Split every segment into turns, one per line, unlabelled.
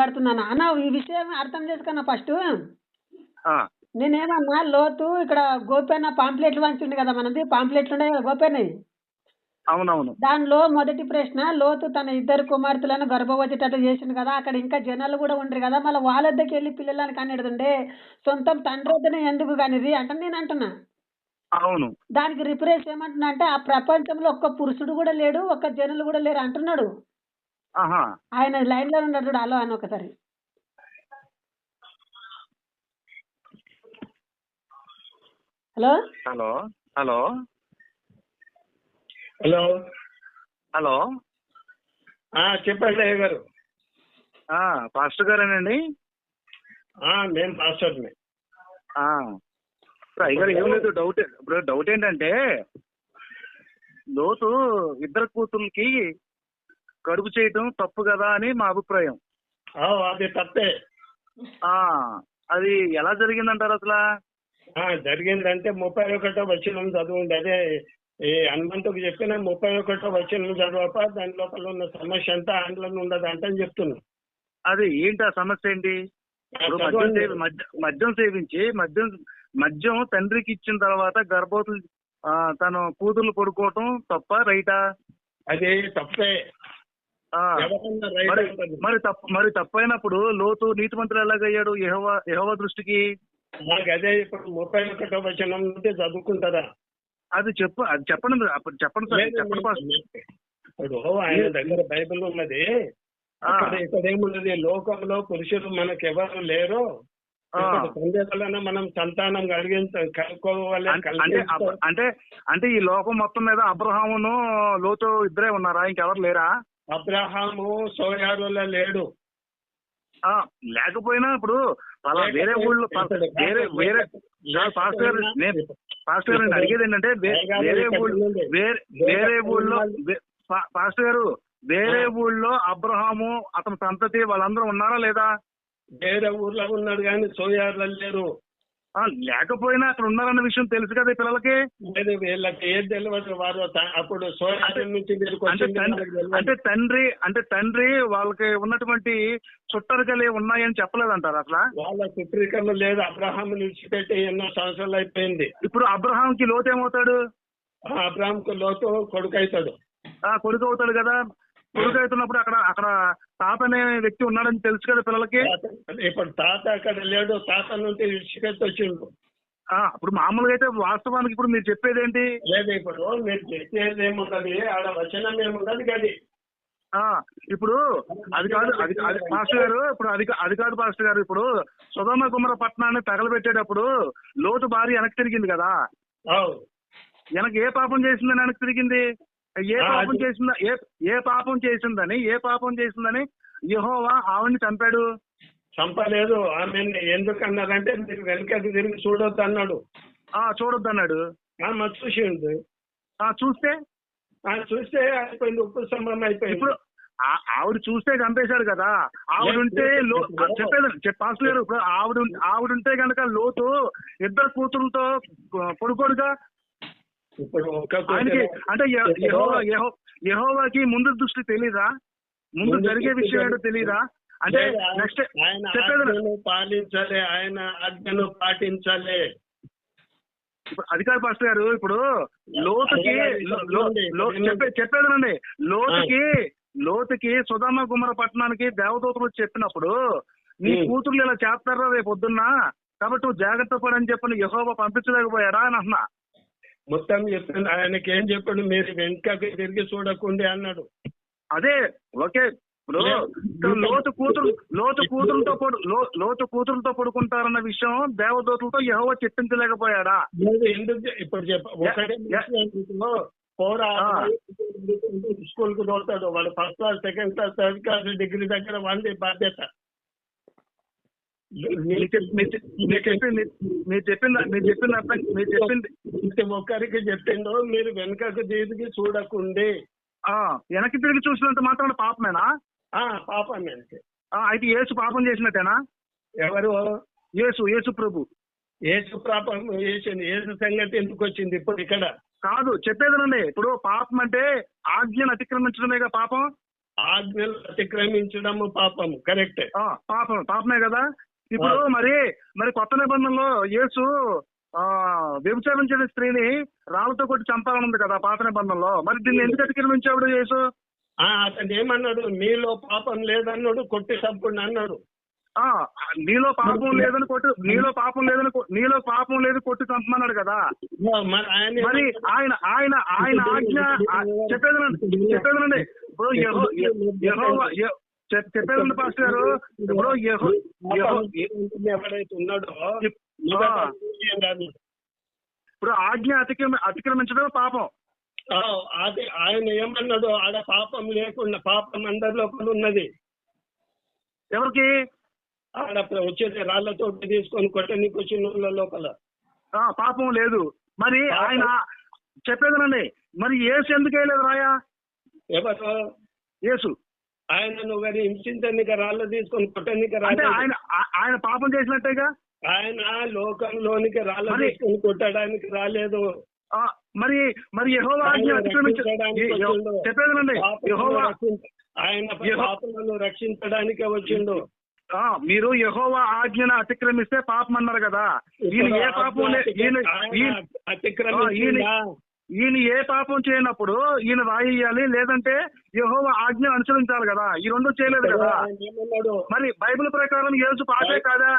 మాట్లాడుతున్నాను అన్న. ఈ విషయం అర్థం చేసుకున్నా ఫస్ట్.
ఆ,
నేనేమన్నా లోతు ఇక్కడ గోపన్న పాంప్లెట్లు పంచిండు కదా, మనది పాంప్లెట్లు ఉన్నాయి కదా గోపన్నవి.
అవునవును.
దానిలో మొదటి ప్రశ్న, లోతు తన 2 కుమార్తెలను గర్భవతిటట్టు చేసిండు కదా, అక్కడ ఇంకా జనాలు కూడా ఉండరు కదా, మళ్ళీ వాళ్ళ వద్దకు వెళ్ళి పిల్లలని కనెడుతుండే సొంతం తండ్రి వద్దనే ఎందుకు కనిరి అంటే నేను అంటున్నా.
అవును.
దానికి రిఫరెన్స్ ఏమంటున్నా అంటే, ఆ ప్రపంచంలో ఒక్క పురుషుడు కూడా లేడు, ఒక్క జనులు కూడా లేరు అంటున్నాడు.
ఆహా.
ఆయన లైన్లో ఉన్నాడు చూడు, హలో అని ఒకసారి. Hello
hello hello
hello
hello.
చెప్పండి అయ్య గారు.
పాస్టర్ గారేనండి?
నేను పాస్టర్ని.
అయ్యగారు ఏం లేదు, డౌట్ ఏంటంటే లోతు 2 కూతుర్లకి కడుపు చేయటం తప్పు కదా అని మా అభిప్రాయం.
అది తప్పే.
అది ఎలా జరిగిందంటారు అసలు?
జరిగిందంటే 31వ వచనం చదవండి. అదే ఈ హనుమంతుకు చెప్పిన 31వ వచనం చదవప దాని లోపల ఉన్న సమస్య అంతా ఆంగ్లం ఉండదు అంటని చెప్తున్నా.
అది ఏంటి ఆ సమస్య ఏంటి? మద్యం సేవించి మద్యం తండ్రికి ఇచ్చిన తర్వాత గర్భవతులు తన కూతుర్లు పడుకోవటం తప్ప రైటా?
అది తప్పే.
మరి తప్పైనప్పుడు లోతు నీతిమంతుడు ఎలాగయ్యాడు యెహోవా దృష్టికి?
మాకు అదే ఇప్పుడు 31వ వచనం నుండి చదువుకుంటారా?
అది చెప్పండి సార్.
ఇప్పుడు ఆయన దగ్గర బైబిల్ ఉన్నది. ఇక్కడ ఏమున్నది, లోకంలో పురుషులు మనకెవరు లేరు, తండ్రి వలన మనం సంతానం కలుసుకోవాలి.
అంటే ఈ లోకం మొత్తం మీద అబ్రహామును లోతు ఇద్దరే ఉన్నారా? ఇంకెవరు లేరా?
అబ్రహాము సోయారులో లేడు.
లేకపోయినా ఇప్పుడు వేరే ఊళ్ళో వేరే పాస్టర్ గారు అడిగేది ఏంటంటే, వేరే ఊళ్ళో పాస్టర్ గారు వేరే ఊళ్ళో అబ్రహాము అతని సంతతి వాళ్ళందరూ ఉన్నారా లేదా?
వేరే ఊర్లో ఉన్నాడు కానీ సోయారులో లేరు.
లేకపోయినా అక్కడ ఉన్నారన్న విషయం తెలుసు కదా పిల్లలకి.
వీళ్ళకి ఏం తెలియదు. వారు అప్పుడు సోయారు నుంచి
అంటే తండ్రి వాళ్ళకి ఉన్నటువంటి చుట్టరికలు ఉన్నాయని చెప్పలేదంటారు అసలు?
వాళ్ళ చుట్టరికలు లేదు. అబ్రహాం విడిచిపెట్టి ఎన్నో సంవత్సరాలు అయిపోయింది.
ఇప్పుడు అబ్రహాంకి లోతు ఏమవుతాడు?
అబ్రహాంకు లోతు కొడుకు అవుతాడు.
కొడుకు అవుతాడు కదా. కొడుకు అవుతున్నప్పుడు అక్కడ తాత అనే వ్యక్తి ఉన్నాడని తెలుసు కదా పిల్లలకి.
ఇప్పుడు తాత అక్కడ లేడు, తాత నుండి విడిచిపెట్టి వచ్చిండు.
ఇప్పుడు మామూలుగా అయితే వాస్తవానికి ఇప్పుడు మీరు చెప్పేది ఏంటి?
లేదు, ఇప్పుడు మీరు చెప్పేది ఏముంటది, ఆడ వచనం ఏముంటది గది.
ఇప్పుడు అది కాదు పాస్టర్ గారు. ఇప్పుడు అది కాదు పాస్టర్ గారు. ఇప్పుడు సొదొమ గుమొర్రా పట్టణాన్ని తగలబెట్టేటప్పుడు లోతు భార్య వెనక్కి తిరిగింది కదా. వెనక్కి ఏ పాపం చేసిందని వెనక్కి తిరిగింది? ఏ పాపం చేసిందని యెహోవా ఆవిడ్ని చంపాడు?
చంపలేదు. ఆమె ఎందుకన్నారంటే మీరు వెనకకి తిరిగి చూడొద్దు అన్నాడు.
చూడొద్దు అన్నాడు.
చూసింది. చూస్తే అయిపోయింది, ఉప్పు స్తంభం అయిపోయింది.
ఇప్పుడు ఆవిడ చూస్తే చంపేశాడు కదా. ఆవిడుంటే పాస్టర్ గారు, ఇప్పుడు ఆవిడుంటే కనుక లోతు 2 కూతురులతో పడుకోడుగా.
ఇప్పుడు
అంటే యెహోవాకి ముందు దృష్టి తెలీదా? ముందు జరిగే విషయం ఏంటో తెలీదా? అంటే నెక్స్ట్
పాటించాలి, ఆయన ఆజ్ఞను పాటించాలి.
ఇప్పుడు అధికారి పాస్టర్ గారు, ఇప్పుడు లోతుకి చెప్పేదనండి. లోతుకి సొదొమ గుమొర్రా పట్టణానికి దేవదూతలు చెప్పినప్పుడు నీ కూతుర్లు ఇలా చేస్తారా రేపు పొద్దున్న, కాబట్టి నువ్వు జాగ్రత్త పడని చెప్పని యెహోవా పంపించలేకపోయాడా అని అంటున్నా.
మొత్తం చెప్పింది. ఆయనకి ఏం చెప్పాడు, మీరు వెనుకకి తిరిగి చూడకుండా అన్నాడు.
అదే ఓకే. ఇప్పుడు లోతు కూతురుతో పడుకుంటారన్న విషయం దేవదూతలతో యెహోవా చెప్పించలేకపోయాడా?
ఎందుకు ఇప్పుడు స్కూల్ కు దోస్తాడు వాడు, first class, second class, third class, degree దగ్గర వాళ్ళది బాధ్యత. ఒక్కరికి చెప్పిండు, మీరు వెనకకు తిరిగి చూడకుండే.
వెనక్కి తిరిగి చూసినంత మాత్రం పాపమేనా?
పాపమే.
అయితే యేసు పాపం చేసినట్టేనా?
ఎవరు?
యేసు ప్రభు.
యేసు పాపం చేసింది. యేసు సంగతి ఎందుకు వచ్చింది ఇప్పుడు ఇక్కడ?
కాదు చెప్పేదనండి. ఇప్పుడు పాపం అంటే ఆజ్ఞను అతిక్రమించడమేగా పాపం.
ఆజ్ఞలు అతిక్రమించడము పాపము. కరెక్ట్.
పాపమే కదా. ఇప్పుడు మరి కొత్త నిబంధనలో యేసు వ్యభిచారం చేసే స్త్రీని రాళ్లతో కొట్టి చంపాలని ఉంది కదా పాత నిబంధనలో. మరి దీన్ని ఎందుకు అతిక్రమించాడు యేసు?
అతను ఏమన్నాడు? నీలో పాపం లేదన్నాడు, కొట్టి చంపుడు అన్నాడు.
నీలో పాపం లేదని నీలో పాపం లేదు కొట్టి చంపమన్నాడు కదా. మరి ఆయన ఆజ్ఞ చెప్పేదనండి. ఇప్పుడు చెప్పేదండి పాస్టర్ గారు. ఇప్పుడు
ఎవరైతే ఉన్నాడో
ఇప్పుడు ఆజ్ఞ అతిక్రమించడం పాపం.
అది ఆయన ఏమన్నాడు? ఆడ పాపం లేకుండా, పాపం అందరి లోపల ఉన్నది.
ఎవరికి?
ఆడ వచ్చేసి రాళ్లతో తీసుకొని కొట్టడానికి వచ్చిన లోపల
పాపం లేదు. మరి ఆయన చెప్పేదనండి. మరి యేసు ఎందుకు వేయలేదు రాయా?
ఎవరు?
యేసు.
ఆయన నువ్వు హింసించడానికి రాళ్ళు తీసుకొని కొట్టడానికి
ఆయన పాపం చేసినట్టేగా.
ఆయన లోకంలోనికి రాళ్ళు తీసుకొని కొట్టడానికి రాలేదు.
మరి యెహోవా ఆజ్ఞ చెప్పేదనండి.
ఆయన పాపలను రక్షించడానికే వచ్చిండు.
మీరు యెహోవా ఆజ్ఞను అతిక్రమిస్తే పాపం అన్నారు కదా. ఈయన ఏ పాపం ఈయన ఏ పాపం చేయనప్పుడు ఈయన రాయాలి, లేదంటే యెహోవా ఆజ్ఞను అనుసరించాలి కదా. ఈ రెండు చేయలేదు కదా. మరి బైబిల్ ప్రకారం యేసు పాపే కాదా?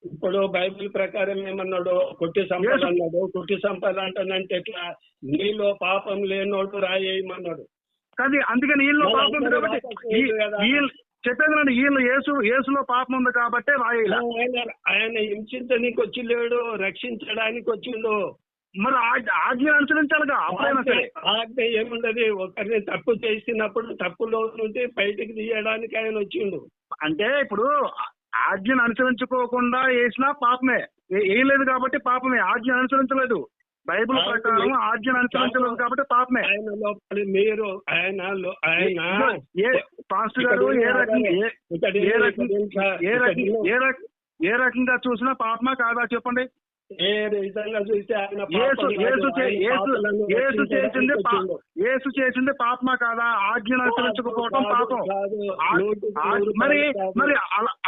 ఇప్పుడు బైబిల్ ప్రకారం ఏమన్నాడు? కొట్టి సంపాదన్నాడు. కొట్టి సంపాదంటే ఎట్లా? నీలో పాపం లేనోడు రాయేయమన్నాడు.
కానీ అందుకని వీళ్ళలో పాపం ఉంది కాబట్టి చెప్పేదండి. వీళ్ళు యేసులో పాపం ఉంది కాబట్టి రాయాలి.
ఆయన హింసించడానికి వచ్చి లేడు, రక్షించడానికి వచ్చిండు.
మరి ఆజ్ఞ అనుసరించాలిగా.
ఆజ్ఞ ఏముండదు. ఒకరిని తప్పు చేసినప్పుడు తప్పులో నుండి బయటికి తీయడానికి ఆయన వచ్చిండు.
అంటే ఇప్పుడు ఆజ్ఞను అనుసరించుకోకుండా వేసినా పాపమే. వేయలేదు కాబట్టి పాపమే. ఆజ్ఞ అనుసరించలేదు. బైబిల్ ప్రకారం ఆజ్ఞను అనుసరించలేదు కాబట్టి పాపమే.
ఆయన లోపలి మీరు
పాస్టర్ గారు ఏ రకంగా చూసినా పాపమా కాదా చెప్పండి.
ఏ విధంగా చూస్తే
యేసు చేసింది పాపమా కాదా? ఆజ్ఞను అనుసరించకపోవడం పాపం. మరి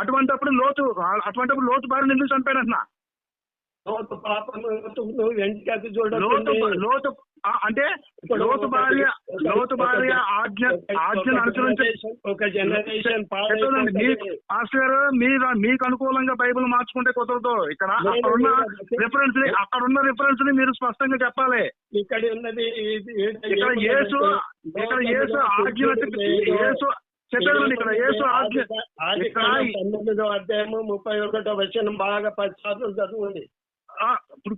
అటువంటిప్పుడు లోతు భార్యను ఎందుకు చంపాడంటున్నా? లోతు అంటే లోతు భార్య ఆజ్ఞను అనుసరించి
ఒక జనరేషన్
పాస్టర్ గారు మీకు అనుకూలంగా బైబిల్ మార్చుకుంటే కుదరదు. ఇక్కడ అక్కడున్న రిఫరెన్స్ ని మీరు స్పష్టంగా చెప్పాలి.
ఇక్కడ ఉన్నది
యేసు ఆజ్ఞ చెప్పేదండి. ఇక్కడ యేసు ఆజ్ఞ
9వ అధ్యాయము 31వ వచనం బాగా 10 సార్లు చదవండి.
ఇప్పుడు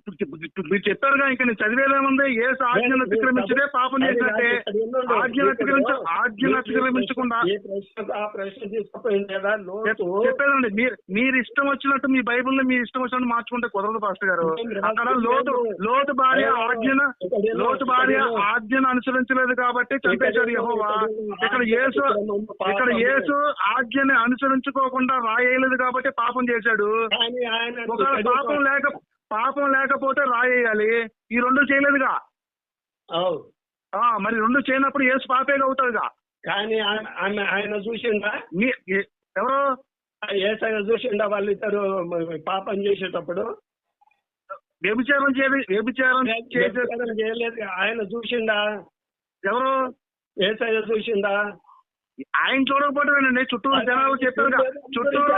మీరు చెప్పారుగా. ఇంకా నేను చదివేదేముంది? యేసు ఆజ్ఞను అతిక్రమించదే పాపం చేసినట్టే. ఆజ్ఞను అతిక్రమించకుండా చెప్పేదండి. మీరు ఇష్టం వచ్చినట్టు మీ బైబుల్ని మీరు ఇష్టం వచ్చినట్టు మార్చుకుంటే కుదరదు పాస్టర్ గారు. అక్కడ లోతు భార్య ఆజ్ఞను అనుసరించలేదు కాబట్టి చంపేశాడు యెహోవా. ఇక్కడ యేసు ఆజ్ఞని అనుసరించుకోకుండా రాయలేదు కాబట్టి పాపం చేశాడు. పాపం లేకపోతే రాయేయాలి. ఈ రెండు చేయలేదుగా. మరి రెండు చేయనప్పుడు యేసు పాపేగా అవుతాడుగా.
కానీ ఆయన చూసిండా?
ఎవరు?
యేసయ్య చూసిండా వాళ్ళిద్దరు పాపం చేసేటప్పుడు?
వ్యభిచారం
చేయలేదు. ఆయన చూసిండా?
ఎవరు?
యేసయ్య చూసిండా?
ఆయన చూడకపోవటమేనండి. చుట్టూరు జనాలు చెప్పారుగా. చుట్టూరు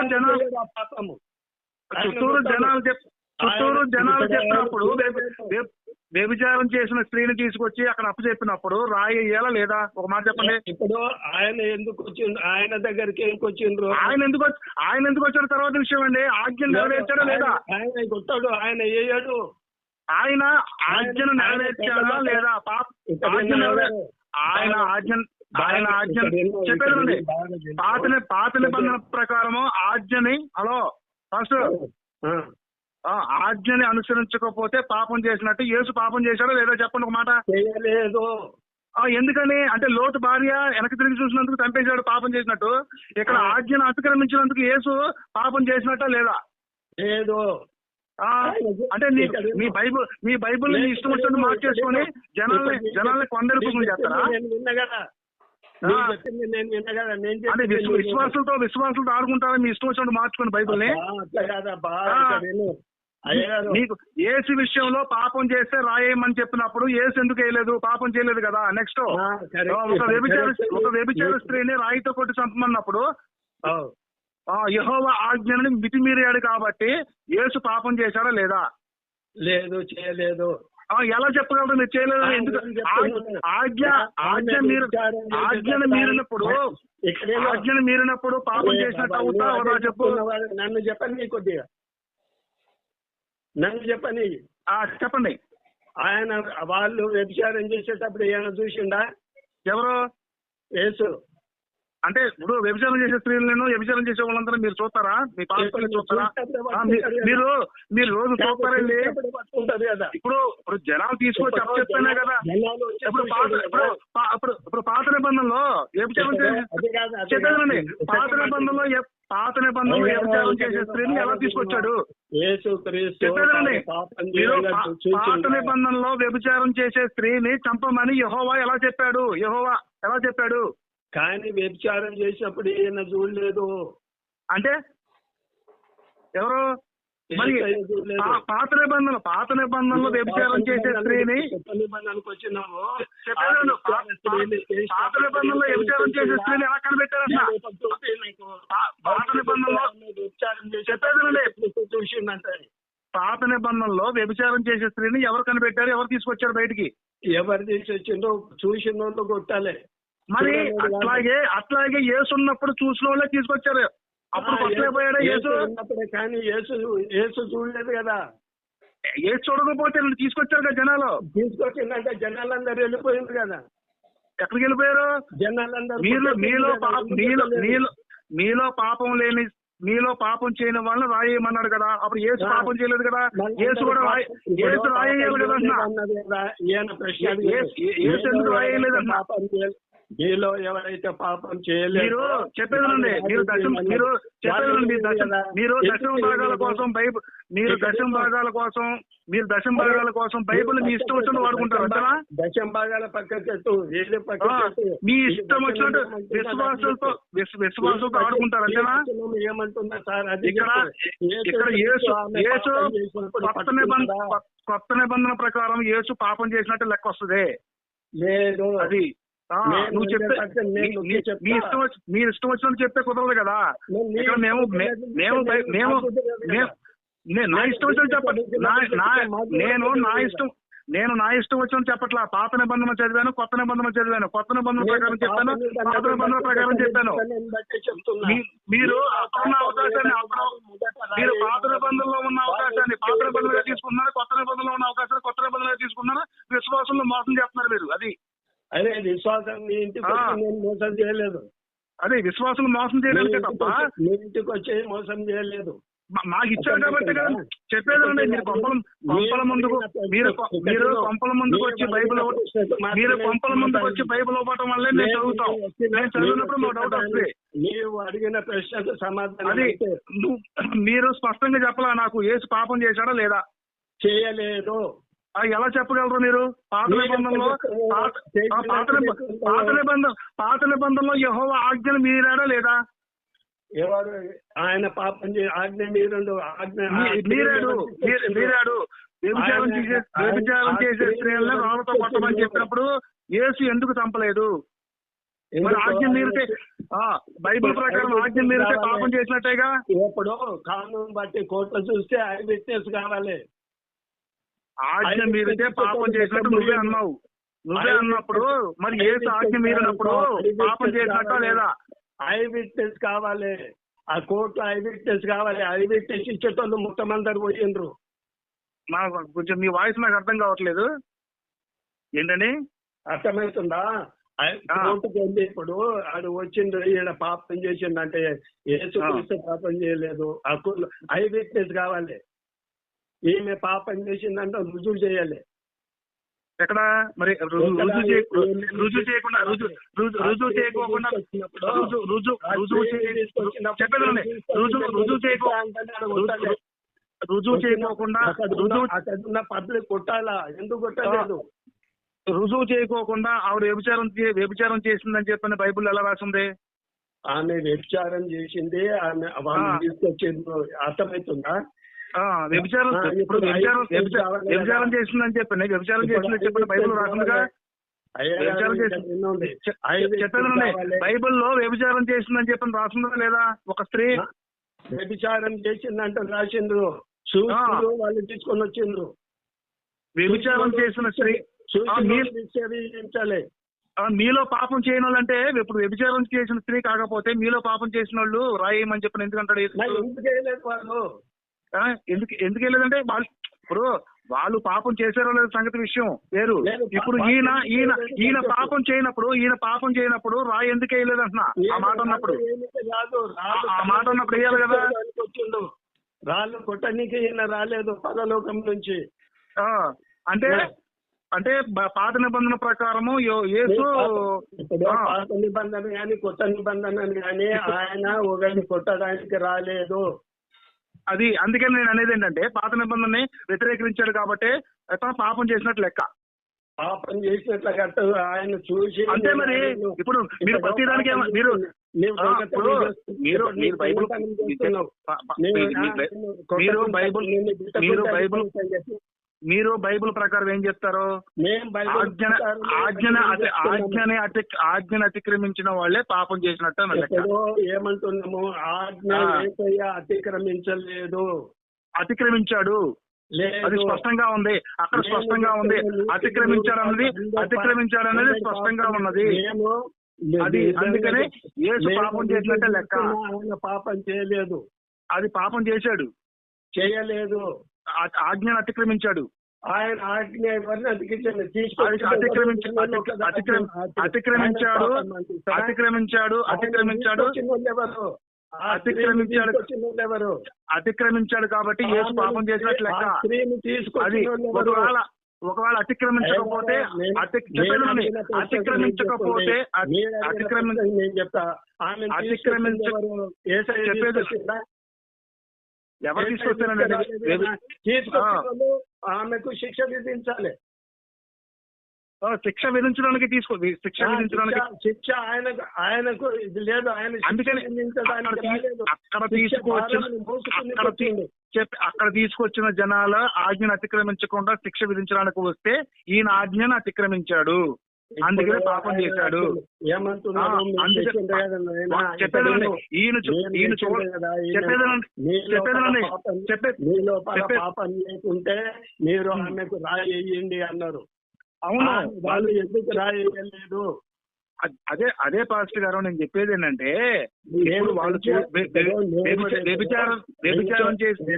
జనాలు చెప్పినప్పుడు వ్యభిచారం చేసిన స్త్రీని తీసుకొచ్చి అక్కడ అప్పు చెప్పినప్పుడు రాయేయాలా లేదా? ఒక మాట చెప్పండి.
ఇప్పుడు ఆయన ఎందుకు వచ్చిండ్రు? ఆయన దగ్గరికి ఎందుకు వచ్చిండ్రు?
ఆయన ఎందుకు వచ్చాడు తర్వాత విషయం అండి. ఆజ్ఞ నెరవేర్చాడా లేదా?
ఆయన కొట్టాడు, ఆయన వేయడు.
ఆయన ఆజ్ఞను నెరవేర్చాడా లేదా? ఆయన ఆజ్ఞ చెప్పేదండి. పాత నిబంధన ప్రకారము ఆజ్ఞని ఫస్ట్ ఆజ్ఞని అనుసరించకపోతే పాపం చేసినట్టు. యేసు పాపం చేశాడో లేదో చెప్పండి ఒక మాట.
చేయలేదు.
ఎందుకని అంటే లోతు భార్య వెనక్కి తిరిగి చూసినందుకు చంపేశాడు పాపం చేసినట్టు. ఇక్కడ ఆజ్ఞను అతిక్రమించినందుకు యేసు పాపం చేసినట్టా లేదా?
లేదు.
అంటే మీ బైబుల్ ఇష్టం వచ్చినట్టు మార్చేసుకొని జనాల్ని కొందరు చేస్తారా?
నువ్వు చెప్పింది నేను విన్నా కదా, నేను
అంటే
చెప్పింది
విశ్వాసులతో ఆడుకుంటారా మీ ఇష్టం వచ్చినట్టు మార్చుకోండి బైబిల్ని.
అట్లా కాదబ్బా, ఇక్కడ విను. అయ్యగారు
నీకు యేసు విషయంలో పాపం చేస్తే రాయేయమని చెప్పినప్పుడు యేసు ఎందుకు వేయలేదు? పాపం చేయలేదు కదా. నెక్స్ట్ ఒక వ్యభిచార స్త్రీని రాయితో కొట్టి చంపమన్నప్పుడు యెహోవా ఆజ్ఞని మితిమీరాడు కాబట్టి యేసు పాపం చేశాడా లేదా?
లేదు, చేయలేదు.
ఎలా చెప్పగలరు మీరు చేయలేదు? ఎందుకు? ఆజ్ఞను మీరినప్పుడు పాపం చేసినట్టు అవుతా అవునా చెప్పు.
నన్ను చెప్పని కొద్దిగా, నన్ను చెప్పని.
చెప్పండి.
ఆయన వాళ్ళు వ్యభిచారం చేసేటప్పుడు ఏమైనా చూసిండా?
ఎవరు?
యేసు.
అంటే ఇప్పుడు వ్యభిచారం చేసే స్త్రీలను వ్యభిచారం చేసే వాళ్ళందరూ మీరు చూస్తారా? మీ పాస్టర్లు చూస్తారా? మీరు రోజు చూస్తారండి. ఇప్పుడు జనాలు తీసుకొచ్చి చెప్తానే కదా. ఇప్పుడు పాత నిబంధనలో వ్యభిచారం చెప్పేదండి. పాత నిబంధనలో వ్యభిచారం చేసే స్త్రీని ఎలా తీసుకొచ్చాడు? చెప్పేదండి. మీరు పాత నిబంధనలో వ్యభిచారం చేసే స్త్రీని చంపమని యెహోవా ఎలా చెప్పాడు?
కానీ వ్యభిచారం చేసినప్పుడు ఈయన చూడలేదు.
అంటే ఎవరు? మరి పాత నిబంధనలో వ్యభిచారం చేసే స్త్రీని
నిబంధనకు వచ్చినాము.
పాత నిబంధనలో వ్యభిచారం చేసే స్త్రీని ఎలా కనిపెట్టారన్న? పాత నిబంధనలో
చూసిందంటే
పాత నిబంధనలో వ్యభిచారం చేసే స్త్రీని ఎవరు కనిపెట్టారు? ఎవరు తీసుకొచ్చారు బయటికి?
ఎవరు తీసుకొచ్చిందో చూసిన వాళ్ళు కొట్టాలి.
మరి అట్లాగే యేసు ఉన్నప్పుడు చూసిన వాళ్ళే తీసుకొచ్చారు. అప్పుడు కొట్టలేకపోయాడా యేసు?
కానీ యేసు చూడలేదు కదా.
యేసు చూడకపోతే తీసుకొచ్చారు కదా జనాలు.
తీసుకొచ్చిందంటే జనాలందరూ వెళ్ళిపోయింది కదా.
ఎక్కడికి వెళ్ళిపోయారు?
జనాలందరూ
మీలో పాపం చేయని వాళ్ళని రాయేయమన్నాడు కదా. అప్పుడు యేసు పాపం చేయలేదు కదా. యేసు కూడా యేసు రాయేయాలి కదా. యేసు ఎందుకు రాయేయలేదన్నా?
మీలో ఎవరైతే పాపం చేయలేదు
మీరు చెప్పేదండి. మీరు దశమ భాగాల కోసం బైబిల్ మీ ఇష్టం వచ్చినట్టు వాడుకుంటారు అంతేనా?
దశమ భాగాల పక్కకెట్టు,
మీ ఇష్టం వచ్చినట్టు విశ్వాసంతో ఆడుకుంటారు అంతేనా?
ఏమంటున్నా సార్? అది
ఇక్కడ యేసు కొత్త నిబంధన ప్రకారం యేసు పాపం చేసినట్టు లెక్క వస్తుంది.
లేదు,
అది నువ్వు చెప్తే మీరు ఇష్టం వచ్చినట్టు చెప్తే కుదరదు కదా. ఇక్కడ నా ఇష్టం వచ్చినట్టు చెప్పండి. నేను నా ఇష్టం వచ్చినట్టు చెప్పట్లా. పాత నిబంధన చదివాను, కొత్త నిబంధన చదివాను. కొత్త నిబంధన ప్రకారం చెప్పాను, పాత నిబంధన ప్రకారం చెప్పాను. మీరు అప్పుడున్న అవకాశాన్ని మీరు పాత నిబంధనలో ఉన్న అవకాశాన్ని పాత నిబంధనగా తీసుకున్నారు, కొత్త నిబంధనలో ఉన్న అవకాశాన్ని కొత్త నిబంధనగా తీసుకున్నారు. విశ్వాసంలో మోసం చేస్తున్నారు మీరు. అది
అదే విశ్వాసం. మీ ఇంటికి నేను మోసం చేయలేదు.
అదే విశ్వాసం మోసం చేయడానికి తప్ప
మీ ఇంటికి వచ్చి మోసం చేయలేదు.
మాకు ఇచ్చారు కాబట్టి కదా చెప్పేదండి. మీరు కొంపల ముందుకు కొంపల ముందుకు వచ్చి బైబిల్ ఇవ్వటం వల్లే మేము చదువుతాం. మేము చదివినప్పుడు మాకు డౌట్ వస్తుంది.
నీవు అడిగిన ప్రశ్నకు సమాధానం
అది మీరు స్పష్టంగా చెప్పలా నాకు. యేసు పాపం చేశాడా లేదా?
చేయలేదు.
ఎలా చెప్పగలరు మీరు? పాత నిబంధనలో యెహోవా ఆజ్ఞను మీరాడా లేదా?
ఎవరు? ఆయన పాపం ఆజ్ఞ మీరాడు.
వ్యభిచారం చేసే స్త్రీలను రాళ్ళతో కొట్టమని చెప్పినప్పుడు యేసు ఎందుకు చంపలేదు? మరి ఆజ్ఞ మీరితే బైబిల్ ప్రకారం ఆజ్ఞ మీరితే పాపం చేసినట్టేగా.
ఇప్పుడు కానూన్ బట్టి కోర్టులో చూస్తే ఐ విట్నెస్ కావాలి.
ఆజ్ఞ మీరితే పాపం చేసినట్టు నువ్వే అన్నప్పుడు మరి యేసు ఆజ్ఞ మీరినప్పుడు పాపం చేసినట్టా లేదా?
ఐ విట్నెస్ కావాలి. ఆ కోర్టు ఐ విట్నెస్ కావాలి. ఐ విట్నెస్ ఇచ్చేటోళ్ళు మొత్తం అందరు పోయిండ్రు.
నాకు కొంచెం మీ వాయిస్ నాకు అర్థం కావట్లేదు. ఏంటండి?
అర్థమవుతుందా? కోర్టుకి వెళ్ళి ఇప్పుడు ఆడు వచ్చిండు, ఈయన పాపం చేసిండు అంటే యేసు పాపం చేయలేదు. ఐ విట్నెస్ కావాలి. ఈమె పాపం చేసిందంటే రుజువు చేయాలి.
ఎక్కడ మరి రుజువు చేయకుండా
పబ్లిక్ కొట్టాలా? ఎందుకు కొట్టలేదు?
రుజువు చేయకోకుండా ఆవిడ వ్యభిచారం చేసిందని చెప్పని బైబిల్ ఎలా రాసింది?
ఆమె వ్యభిచారం చేసింది, ఆమె వాళ్ళు తీసుకొచ్చింది. అర్థమవుతుందా?
వ్యభిచారం ఇప్పుడు వ్యభిచారం చేసిందని చెప్పండి, వ్యభిచారం చేసిందని చెప్పిన బైబిల్ రాసిందిగా. చెప్పేదండి, బైబిల్లో వ్యభిచారం చేసిందని చెప్పని రాసిందా లేదా? ఒక స్త్రీ
వ్యభిచారం చేసిందంటే రాసిండ్రు, చూసిండ్రు, వాళ్ళు తీసుకొని వచ్చిండ్రు.
వ్యభిచారం చేసిన స్త్రీ
విసర్జించాలి.
మీలో పాపం చేయని వాళ్ళు అంటే, ఇప్పుడు వ్యభిచారం చేసిన స్త్రీ కాకపోతే మీలో పాపం చేసిన వాళ్ళు రాయేయమని చెప్పిన ఎందుకంటాడు?
ఎందుకు చేయలేదు వాళ్ళు?
ఎందుకు వెళ్ళలేదంటే వాళ్ళు ఇప్పుడు వాళ్ళు పాపం చేశారో లేదో సంగతి విషయం వేరు. ఇప్పుడు ఈయన పాపం చేయనప్పుడు రాయి ఎందుకు వేయలేదు అంటున్నా. ఆ మాట అన్నప్పుడు వేయాలి కదా.
రాళ్ళు కొట్టడానికి ఈయన రాలేదు పరలోకం నుంచి.
అంటే పాత నిబంధన ప్రకారము యేసు
పాత నిబంధన కానీ కొత్త నిబంధన కానీ ఆయన ఒకరిని కొట్టడానికి రాలేదు.
అది అందుకని నేను అనేది ఏంటంటే, పాత నిబంధనని వ్యతిరేకించాడు కాబట్టి అతను పాపం చేసినట్లు లెక్క.
పాపం చేసినట్లు ఆయన చూసి
అంతే. మరి ఇప్పుడు మీరు ప్రతిదానికి మీరు బైబిల్ ప్రకారం ఏం చెప్తారు? ఆజ్ఞని అతిక్రమించిన వాళ్ళే పాపం చేసినట్టు
ఏమంటున్నాము? ఆజ్ఞ అతిక్రమించలేదు, అతిక్రమించాడు.
అది స్పష్టంగా ఉంది, అక్కడ స్పష్టంగా ఉంది. అతిక్రమించాడన్నది స్పష్టంగా ఉన్నది. అది అందుకనే యేసు పాపం చేసినట్టే లెక్క.
పాపం చేయలేదు,
అది పాపం చేశాడు,
చేయలేదు.
ఆజ్ఞను అతిక్రమించాడు.
ఆయన ఆజ్ఞ ఎవరిని
అతిక్రమించాడు. కాబట్టి యేసు పాపం చేసినట్లు లెక్క. అది ఒకవేళ అతిక్రమించకపోతే ఎవరు తీసుకొస్తారండి?
ఆమెకు శిక్ష విధించాలి.
శిక్ష విధించడానికి
శిక్ష ఆయనకు ఇది లేదు. ఆయన
అందుకని అక్కడ తీసుకొచ్చిన జనాల ఆజ్ఞను అతిక్రమించకుండా శిక్ష విధించడానికి వస్తే ఈయన ఆజ్ఞను అతిక్రమించాడు, అందుకనే పాపం చేశాడు. చెప్పేదండి
పాపం లేకుంటే మీరు ఆమెకు రాయేయండి అన్నారు.
అవును,
వాళ్ళు ఎందుకు రాయలేదు?
అదే పాస్టర్ గారు నేను చెప్పేది ఏంటంటే, వాళ్ళు వ్యభిచారం చేసిన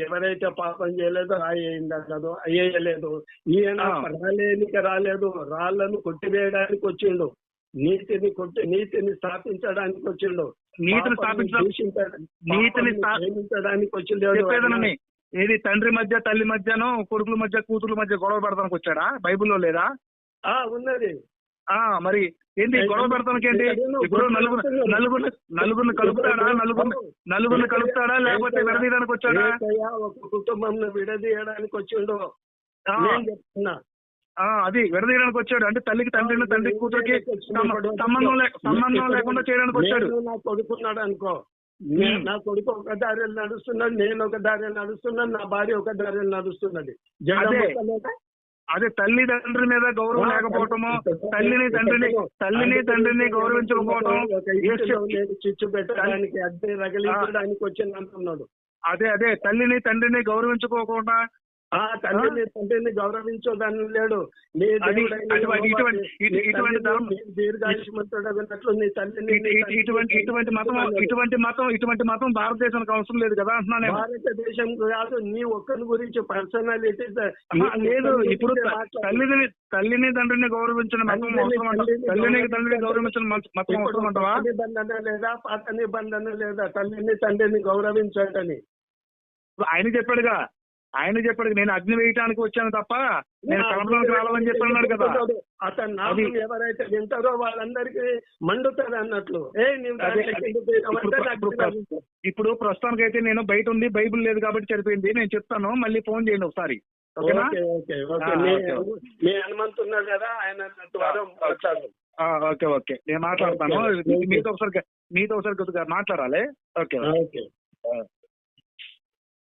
ఎవరైతే పాపం చేయలేదో రాయేయండి అన్నదో అయ్యేయలేదు. ఈయన రాలేదు, రాళ్లను కొట్టివేయడానికి వచ్చిండు, నీతిని స్థాపించడానికి వచ్చిండు, ప్రేమించడానికి వచ్చిండు.
ఏది తండ్రి మధ్య తల్లి మధ్యను కొడుకుల మధ్య కూతుర్ల మధ్య గొడవ పెడతానికి వచ్చాడా? బైబిల్లో లేదా?
ఉన్నది.
మరి ఏంటి గొడవ పెడతానికి? ఏంటి ఇప్పుడు నలుగురిని కలుపుతాడా లేకపోతే విడదీయడానికి వచ్చాడా?
ఒక కుటుంబం విడదీయడానికి వచ్చిండు చెప్తున్నా.
అది విడదీయడానికి వచ్చాడు. అంటే తల్లికి తండ్రి కూతురికి సంబంధం లేకుండా చేయడానికి వచ్చాడు.
నా కొడుకున్నాడు అనుకో, నా కొడుకు ఒక దారిలో నడుస్తున్నాడు, నేను ఒక దారిలో నడుస్తున్నాను, నా భార్య ఒక దారిలో నడుస్తున్నది.
అదే తల్లిదండ్రుల మీద గౌరవం లేకపోవటము, తల్లిని తండ్రిని గౌరవించకపోవటం,
చిచ్చు పెట్టడానికి అద్దె రగిలించడానికి వచ్చింది అంటున్నాడు.
అదే తల్లిని తండ్రిని గౌరవించుకోకుండా
తండ్రిని గౌరవించోదని లేడు.
ఇటువంటి మతం భారతదేశానికి అవసరం లేదు కదా అంటున్నాను.
భారతదేశం కాదు, నీ ఒక్కరి గురించి పర్సనాలిటీ
లేదు. ఇప్పుడు తల్లిని తండ్రిని గౌరవించిన మతం తండ్రిని గౌరవించిన మతం అవసరం అంటావా?
నిబంధన లేదా, పాత నిబంధన లేదా? తల్లిని తండ్రిని గౌరవించండి
ఆయన చెప్పాడుగా. నేను అగ్ని వేయటానికి వచ్చాను తప్ప నేను కలపడానికి రావాలని చెప్పి అన్నాడు కదా.
అతని నామం ఎవరైతే వింటారో వాళ్ళందరికీ మండుతుంది అన్నట్లు. నీవు
అదే,
దాంట్లోకి ఎందుకు పోయినావంటే నాకు తెలియదు.
ఇప్పుడు ప్రస్తుతానికి అయితే నేను బయట ఉంది, బైబిల్ లేదు కాబట్టి సరిపోయింది. నేను చెప్తాను, మళ్ళీ ఫోన్ చేయండి ఒకసారి. ఓకేనా?
Okay okay okay. మీ హనుమంతు ఉన్నారు కదా, ఆయన ద్వారా మాట్లాడు.
ఓకే ఓకే, నేను మాట్లాడతాను. మీతో ఒకసారి కొద్దిగా మాట్లాడాలి. Okay
okay.